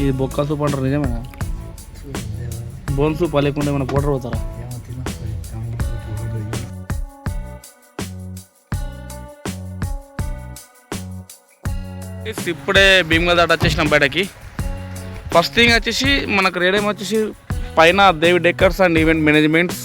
ఇది బొక్క సూప్ అంటారు నిజమేనా? బోన్ సూప్ లేకుండా ఏమైనా పౌడర్ అవుతారా? ఇప్పుడే భీమ్గల్ దాట వచ్చేసినాం బయటకి. ఫస్ట్ థింగ్ వచ్చేసి మనకు రేడియం వచ్చేసి పైన Devi decors and event managements.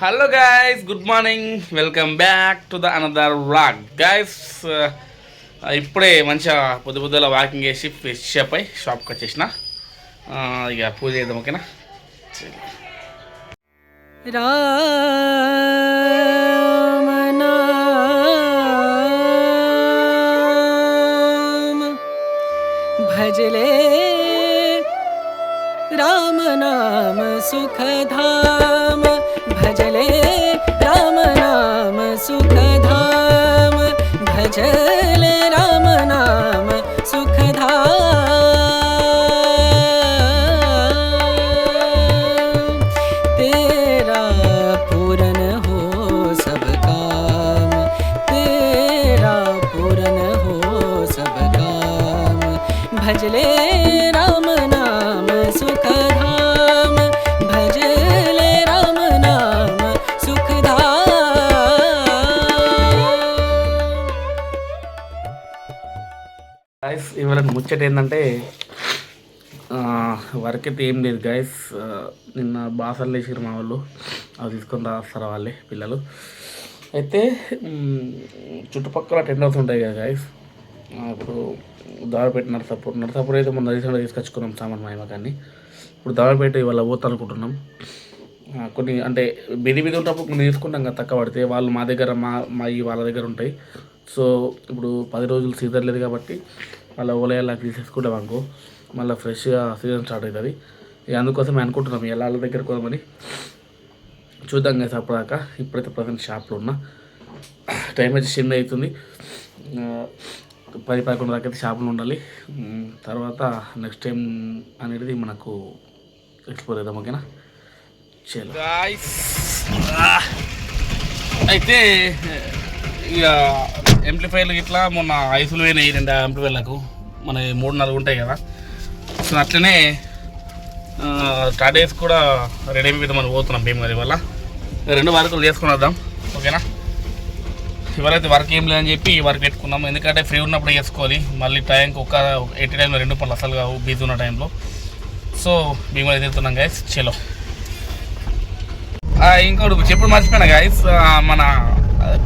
Hello guys, good morning, welcome back to the another vlog. Guys ఇప్పుడే మంచిగా పొద్దులా వాకింగ్ చేసి ఫ్రెష్ అప్ అయి షాప్కి వచ్చేసిన. ఇక పూజ చేద్దాం, ఓకేనా? భజలే రామ నామ సుఖధామ, భజలే రామ నామ సుఖధామ, భజలే రామ నామ సుఖధామ. तेरा पूरन हो सब काम, तेरा पूरन हो सब काम, भजले राम नाम सुखधाम, भजले राम नाम सुखधाम. గైస్ ఇవాళ ముచ్చట ఏంటంటే వర్క్ అయితే ఏం లేదు గైస్. నిన్న బాసలు వేసారు మా వాళ్ళు, అవి తీసుకొని రాస్తారు వాళ్ళే పిల్లలు. అయితే చుట్టుపక్కల టెంట్ హౌస్ ఉంటాయి కదా గైస్. ఇప్పుడు దావరపేట నరసాపూర్ అయితే మనం రీసెంట్గా తీసుకొచ్చుకున్నాం సామాన్ మాయమ. కానీ ఇప్పుడు దావరపేట ఇవాళ పోతా అనుకుంటున్నాం. కొన్ని అంటే బిది ఉన్నప్పుడు కొన్ని తీసుకుంటాం కదా, తక్కువ పడితే వాళ్ళు మా దగ్గర వాళ్ళ దగ్గర ఉంటాయి. సో ఇప్పుడు 10 రోజులు సీజన్ లేదు కాబట్టి వాళ్ళ ఓలయాలా తీసేసుకుంటాం అనుకో, మళ్ళీ ఫ్రెష్గా సీజన్ స్టార్ట్ అవుతుంది. అందుకోసం అనుకుంటున్నాం ఎలా వాళ్ళ దగ్గర కొనమని. చూద్దాం కదా అప్పటిదాకా. ఇప్పుడైతే ప్రజెంట్ షాప్లో ఉన్నా. టైం వచ్చి చిన్న అవుతుంది, 10-11 దాకా అయితే షాప్లో ఉండాలి. తర్వాత నెక్స్ట్ టైం అనేది మనకు ఎక్స్ప్లోర్ చేద్దాం, ఓకేనా? చలో గాయ్స్, అయితే ఇక ఎంప్లిఫైర్లు ఇట్లా మొన్న ఐసులు పోయినాయి 2 ఎంప్లిఫైర్లకు. మన 3-4 ఉంటాయి కదా. సో అట్లనే టాడేస్ కూడా రెడీ అయిపోయి మనం పోతున్నాం భీమగారి వల్ల. 2 వర్కులు చేసుకుని వద్దాం, ఓకేనా? ఇవాళైతే వర్క్ ఏం లేదని చెప్పి ఈ వర్క్ పెట్టుకున్నాం. ఎందుకంటే ఫ్రీ ఉన్నప్పుడు చేసుకోవాలి. మళ్ళీ టైంకి ఒక 80 టైంలో 2 పనులు అసలు కావు బిజీ ఉన్న టైంలో. సో భీమగారి వెళ్తున్నాం గైస్, చలో. ఇంకోటి చెప్పుడు మర్చిపోయినా గైస్, మన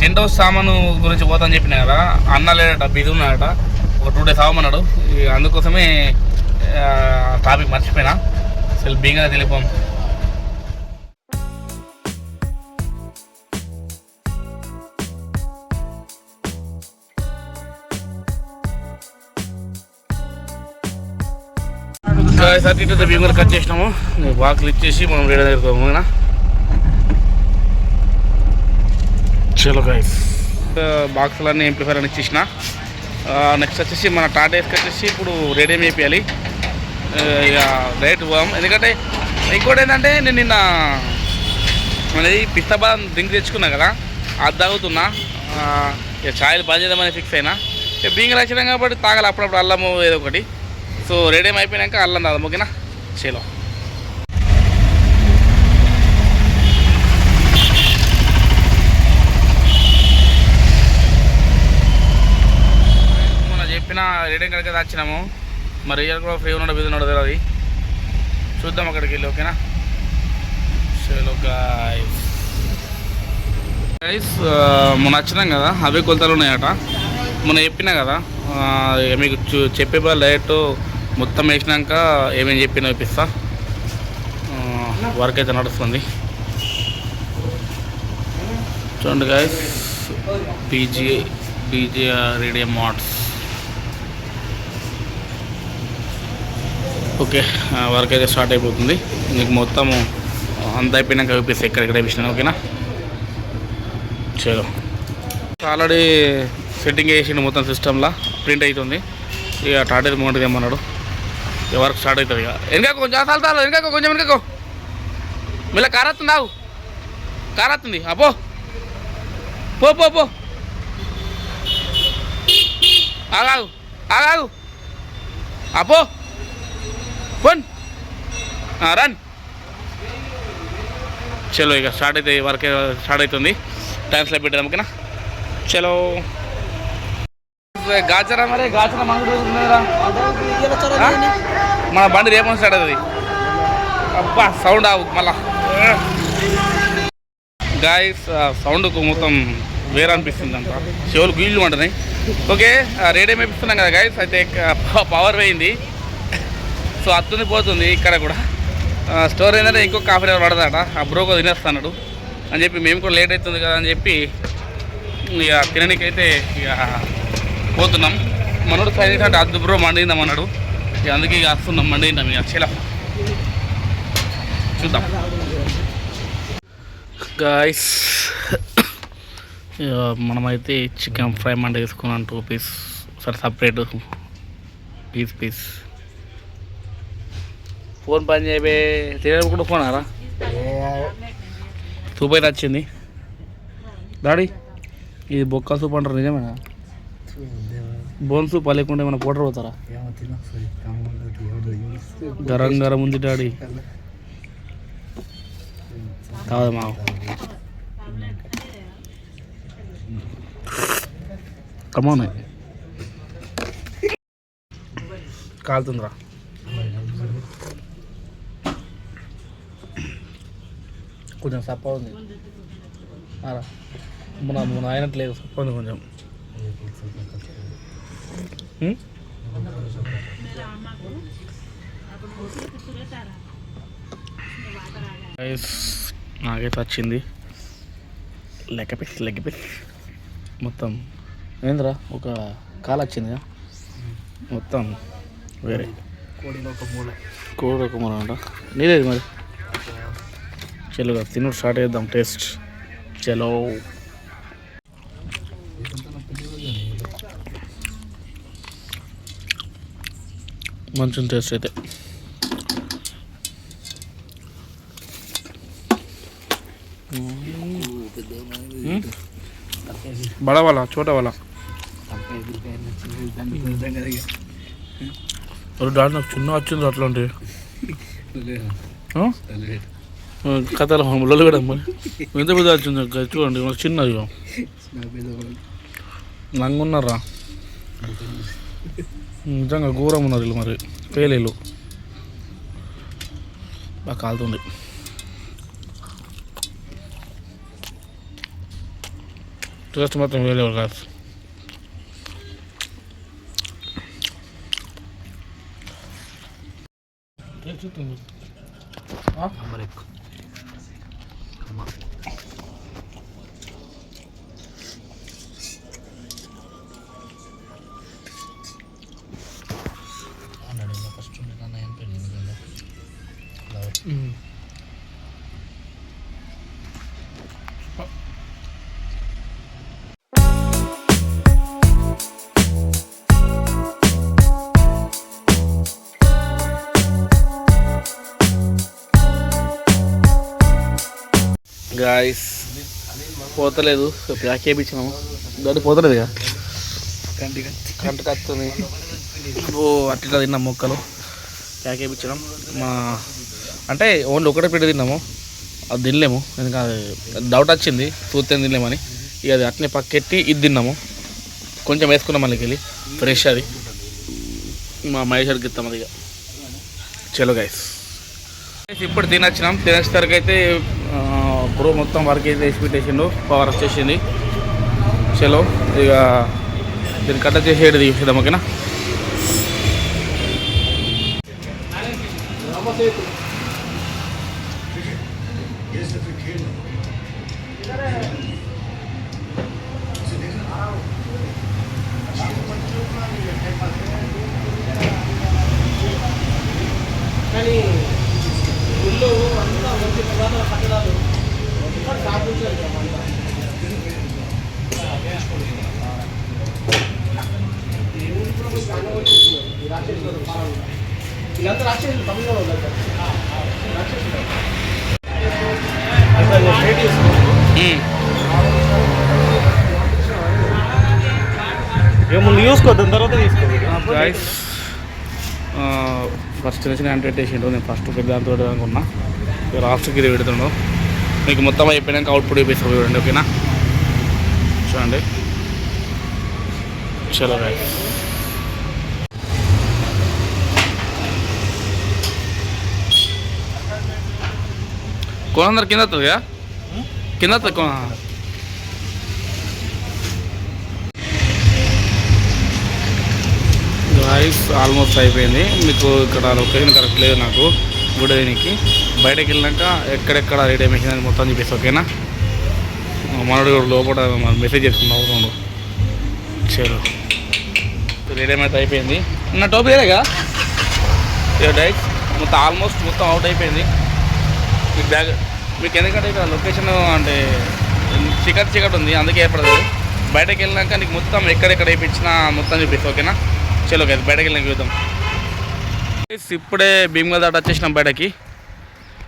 టెంట్ హౌస్ సామాను గురించి పోతాను చెప్పినా కదా. అన్న లేడట, బిజీ ఉన్నాడట, ఒక 2 days అవ్వమన్నాడు. అందుకోసమే టాపిక్ మర్చిపోయినా. అసలు బీగా తెలిపాం. సర్టిఫికేట్ బీమలు కట్ చేసినాము. బాక్స్లు ఇచ్చేసి మనం వేరే దగ్గర. చలో గైస్, బాక్సులన్నీ ఎంప్లిఫైర్ అని ఇచ్చేసిన. నెక్స్ట్ వచ్చేసి మన టాటా వచ్చేసి ఇప్పుడు రెడీ అయిపోయాలి. ఇక డైరెక్ట్ పోదాం. ఎందుకంటే ఇంకోటి ఏంటంటే నేను నిన్న మనది పిస్తాబాదం డ్రింక్ తెచ్చుకున్నా కదా, అది తాగుతున్నా. ఇక ఛాయలు బంద్ చేద్దామని ఫిక్స్ అయినా. ఇక బీంగలు వచ్చినాం కాబట్టి తాగాలి అప్పుడప్పుడు అల్లము ఏదో ఒకటి. సో రెడీ అయిపోయినాక అల్లం తాగుదాం, ఓకేనా? చలో. రేడియం కడికి వచ్చినాము. మరి రియల్ కూడా ఫ్రీ ఉన్నాడు బిజీ ఉన్నాడు అది చూద్దాం అక్కడికి వెళ్ళి, ఓకేనా? చలో గైస్. గైస్ మొన్న వచ్చినాం కదా, అవే కొలతలు ఉన్నాయట. మొన్న చెప్పినా కదా, మీకు చెప్పే వాళ్ళు డైరెక్ట్ మొత్తం వేసినాక ఏమేమి చెప్పినా చూపిస్తా. వర్క్ అయితే నడుస్తుంది చూడండి guys. DJ radium modes. Okay, work అయితే స్టార్ట్ అయిపోతుంది. మీకు మొత్తము అంత అయిపోయినాక చూపిస్తే ఎక్కడెక్కడ వేసినా, ఓకేనా? చలో ఆల్రెడీ సెట్టింగ్ చేసిండు మొత్తం సిస్టంలో ప్రింట్ అవుతుంది. ఇక టాటా మోటర్ తెమ్మన్నాడు. ఇక వర్క్ స్టార్ట్ అవుతుంది. ఇక వెనకకు కొంచెం చాలు వెనకకు కొంచెం వెనకకు మళ్ళీ కార్ వస్తుంది. ఆవు కార్ వస్తుంది. అపో పో పో పో ఆగాగు ఆగాగు అపో పోన్ రన్. చలో ఇక స్టార్ట్ అవుతుంది. వర్క్ స్టార్ట్ అవుతుంది. టైం స్లాబ్ పెట్టాం ఓకేనా. చలో గాచరా మరి గాచరా మన బండి రేపు స్టార్ట్ అవుతుంది. అబ్బా సౌండ్ ఆవు మళ్ళా గాయస్ సౌండ్కు మొత్తం వేరే అనిపిస్తుంది అంట. చెవులు గీళ్ళు ఉంటున్నాయి. ఓకే రేడియం వేపిస్తున్నాం కదా గాయస్. అయితే పవర్ పోయింది. సో అత్తుంది పోతుంది. ఇక్కడ కూడా స్టోర్ ఏంటంటే ఇంకొక హాఫ్ అన్ అవర్ పడదట. ఆ బ్రోకో తినేస్తున్నాడు అని చెప్పి మేము కూడా లేట్ అవుతుంది కదా అని చెప్పి ఇక తిననీకైతే ఇక పోతున్నాం. మనోడు సైనిక అంటే అద్దు బ్రో మండిందాం అన్నాడు. ఇక అందుకే ఇక వస్తున్నాం మండిందాం. ఇక చలో చూద్దాం గాయస్. మనమైతే చికెన్ ఫ్రై మంట తీసుకున్నాం 2 పీస్. సరే సపరేట్ పీస్ ఫోన్ పని చేయబే తినేటప్పుడు కూడా ఫోన్ ఆరా సూప్ అయితే వచ్చింది. డాడీ ఇది బొక్క సూప్ అంటారు నిజమేనా? బోన్ సూప్ లేకుండా ఏమైనా పౌడర్ పోతారా? గరం గరం ఉంది డాడీ. కాదు మా కమాన్ కాలుతుందిరా. కొంచెం సప్ప ఉంది. మన ఆయనట్లేదు సప్ప ఉంది కొంచెం. నాకైతే వచ్చింది లెగ్ పీస్ మొత్తం. ఏంద్రా ఒక కాలు వచ్చిందిగా మొత్తం వేరే. కోడి ఒక మూల అంట. నీదేది మరి? చలో తినుడు స్టార్ట్ చేద్దాం. టేస్ట్ చలో. మంచి టేస్ట్ అయితే. బడా వాళ్ళ చోట వాళ్ళ డాడీ నాకు చిన్న వచ్చింది అట్లాంటి కథల లొల్లు కూడా మరి ఎంత పెద్ద వచ్చింది చూడండి. నాకు చిన్నది నంగున్నారా నిజంగా ఘోరం ఉన్నారు వీళ్ళు. మరి పేలేళ్ళు బాగా కాలుతుంది. టేస్ట్ మాత్రం వేరే కాదు. గాయస్ పోతలేదు. ప్యాక్ చేయించినాము. దాన్ని పోతలేదు ఇక కంటికి వస్తుంది. ఓ అట్లా తిన్నాం మొక్కలు. ప్యాక్ చేయించినాం. మా అంటే ఓన్లీ ఒకటే పెట్టి తిన్నాము. అది తినలేము ఎందుకంటే డౌట్ వచ్చింది చూస్తే తినలేమని. ఇక అది అట్లనే పక్కెట్టి ఇది తిన్నాము. కొంచెం వేసుకున్నాం మళ్ళీ వెళ్ళి ఫ్రెష్. అది మా మహేశ్వరికి ఇస్తాం. అది ఇక చలో గైస్ ఇప్పుడు తినొచ్చినాం. తినేసరికి అయితే బ్రో మొత్తం వర్క్ అయితే వేసి పెట్టేసిండు. పవర్ వచ్చేసింది. చలో ఇక దీన్ని కట్ట చేసేది తీసేద్దాం ఓకేనా. కానీ గుళ్ళు అంతా మంచి పురాతన కట్టడాలు ఒక్కటి సాధించాలి. ముందు చూసుకోవద్దాం తర్వాత తీసుకోవాలి. గైస్ ఫస్ట్ చిన్న చిన్న యాంటీ వేసిండు. నేను ఫస్ట్ పెద్ద దాంతో అనుకున్నా, లాస్ట్కి ఇది పెడుతుండు. మీకు మొత్తం అయిపోయినాక అవుట్పుట్ చూపిస్తాను చూడండి, ఓకేనా? చూడండి. చలో గైస్, कोण अंदर కింద వస్తుంది కదా, కింద వస్తుంది. గాయస్ ఆల్మోస్ట్ అయిపోయింది. మీకు ఇక్కడ లొకేషన్ కరెక్ట్ లేదు నాకు గుడేనికి. బయటకు వెళ్ళినాక ఎక్కడెక్కడ రెడీ మెషిన్ అని మొత్తం చూపిస్తా, ఓకేనా? మనోడు లోపల మెసేజ్ చేసుకుంటా అవుతుండు. చలో రెడీమేడ్ అయిపోయింది. నా టోపీ వేరేగా డైట్ మొత్తం ఆల్మోస్ట్ మొత్తం అవుట్ అయిపోయింది. మీకు బ్యాగ్ మీకు ఎందుకంటే ఇక్కడ లొకేషన్ అంటే చీకటి ఉంది, అందుకే ఏర్పడదు. బయటకు వెళ్ళినాక నీకు మొత్తం ఎక్కడెక్కడ వేయించినా మొత్తం చూపిస్తా, ఓకేనా? చలో కదా బయటకు వెళ్ళినాక చూద్దాం. ఇప్పుడే భీమ్గల్ దాట వచ్చేసినాం బయటకి.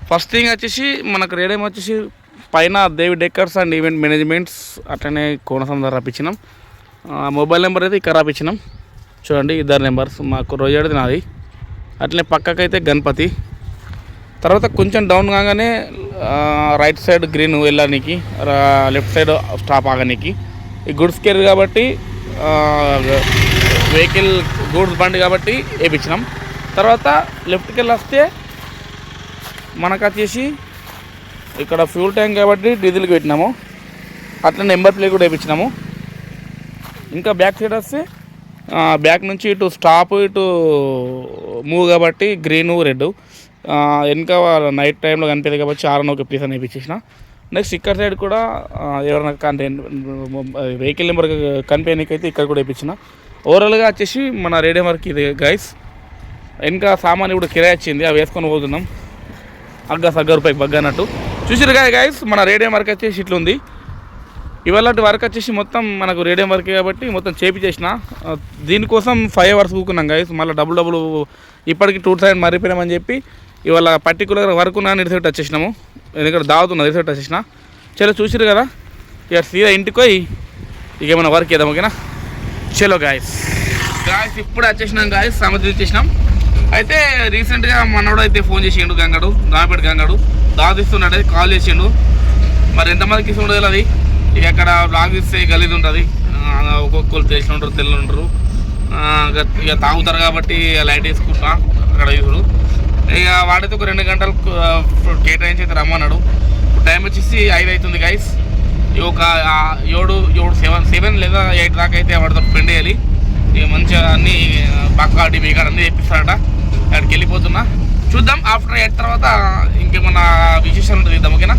ఫస్ట్ థింగ్ వచ్చేసి మనకు రేడియం వచ్చేసి పైన దేవి డెక్కర్స్ అండ్ ఈవెంట్ మేనేజ్మెంట్స్ అట్లనే కోనసీమ ధర రప్పించినాం. మొబైల్ నెంబర్ అయితే ఇక్కడ రప్పించినాం. చూడండి, ఇద్దరు నెంబర్స్, మాకు రోజు నాది. అట్లనే పక్కకైతే గణపతి. తర్వాత కొంచెం డౌన్ కాగానే రైట్ సైడ్ గ్రీన్ వెళ్ళడానికి, లెఫ్ట్ సైడ్ స్టాప్ ఆగడానికి. ఈ గుడ్స్ కేర్ కాబట్టి వెహికల్ గూడ్స్ బండి కాబట్టి వేయించినాం. తర్వాత లెఫ్ట్కి వెళ్ళి వస్తే మనకు వచ్చేసి ఇక్కడ ఫ్యూల్ ట్యాంక్ కాబట్టి డీజిల్కి పెట్టినాము. అట్లా నెంబర్ ప్లేట్ కూడా వేయించినాము. ఇంకా బ్యాక్ సైడ్ వస్తే బ్యాక్ నుంచి ఇటు స్టాప్ ఇటు మూవ్ కాబట్టి గ్రీను రెడ్. వెనక నైట్ టైంలో కనిపించదు కాబట్టి ఆర్ఎన్ ప్లీజ్ అని వేయించేసిన. నెక్స్ట్ ఇక్కడ సైడ్ కూడా ఎవరైనా వెహికల్ నెంబర్ కనిపించడానికి అయితే ఇక్కడ కూడా వేయించిన. ఓవరాల్గా వచ్చేసి మన రేడియం వర్క్ ఇది గైస్. ఇంకా సామాన్ ఇప్పుడు కిరాయి వచ్చింది, అవి వేసుకొని పోతున్నాం. సగ్గ రూపాయికి బగ్గన్నట్టు చూసిరు గైస్. మన రేడియం వర్క్ వచ్చేసి ఇట్లుంది. ఇవాళ వర్క్ వచ్చేసి మొత్తం మనకు రేడియం వర్క్ కాబట్టి మొత్తం చేపించేసిన. దీనికోసం 5 hours కూకున్నాం గైస్. మళ్ళీ డబ్బులు ఇప్పటికి 2 side మరిపోయినామని చెప్పి ఇవాళ పర్టికులర్ వర్క్ ఉన్నా రిసెట్ వచ్చేసినాము. ఎందుకంటే దావుతున్నా రిసెట్ వచ్చేసిన. చలో చూసిరు కదా, ఇక సీదా ఇంటికి పోయి ఇక ఏమైనా వర్క్ చేద్దాం, ఓకేనా? చలో గాయస్ ఇప్పుడు వచ్చేసినాం గాయస్, సముద్రం ఇచ్చేసినాం. అయితే రీసెంట్గా మనోడు అయితే ఫోన్ చేసిండు, గంగాడు దాపేట గంగాడు దాదిస్తున్నాడు, కాల్ చేసిండు. మరి ఎంతమందికి ఇస్తుండదు అది. ఇక అక్కడ బ్లాగ్ ఇస్తే గలీజ్ ఉంటుంది, ఒక్కొక్కరు తెలిసిన ఉంటారు, తెల్లు ఉంటారు. ఇక తాగుతారు కాబట్టి లైట్ వేసుకుంటా అక్కడ ఇప్పుడు. ఇక వాడితే ఒక 2 గంటలు కేటాయించి అయితే రమ్మన్నాడు. ఇప్పుడు టైం వచ్చేసి 5 అవుతుంది గైస్. ఒక 7 లేదా 8 దాకా అయితే వాడితో స్పెండ్ చేయాలి. ఇక మంచిగా అన్నీ బక్కాడి బీగాడు అన్నీ తెప్పిస్తాడట. అక్కడికి వెళ్ళిపోతున్నా. చూద్దాం ఆఫ్టర్ 8 తర్వాత ఇంకేమన్నా విశేషాలు ఉంటుంది ఇద్దాం, ఓకేనా?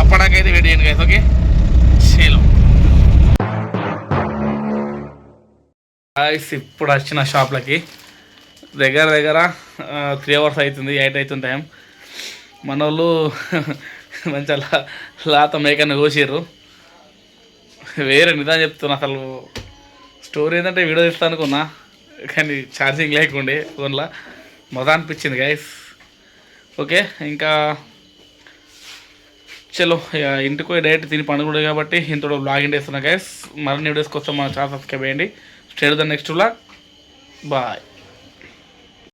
అప్పటికైతే వెయిట్ చేయండి గైస్, ఓకే? సేలో గైస్ ఇప్పుడు వచ్చిన షాప్లకి దగ్గర 3 hours అవుతుంది, 8 అవుతుంది టైం. మన వాళ్ళు మంచిగా లాత మేకన్నా కోసిర్రు. వేరే నిదానం చెప్తున్నా. అసలు స్టోరీ ఏంటంటే వీడియో తీస్తా అనుకున్నా, కానీ ఛార్జింగ్ లేకుండే ఫోన్లో. మజా అనిపించింది గైస్, ఓకే? ఇంకా చలో ఇంటికి పోయి డైరెక్ట్ తిని పండుగ కాబట్టి ఇంతలో బ్లాగ్ చేస్తున్నా గైస్. మరిన్ని వీడియోస్ కోసం మన ఛానల్ సబ్స్క్రైబ్ చేయండి. State the next blog, bye.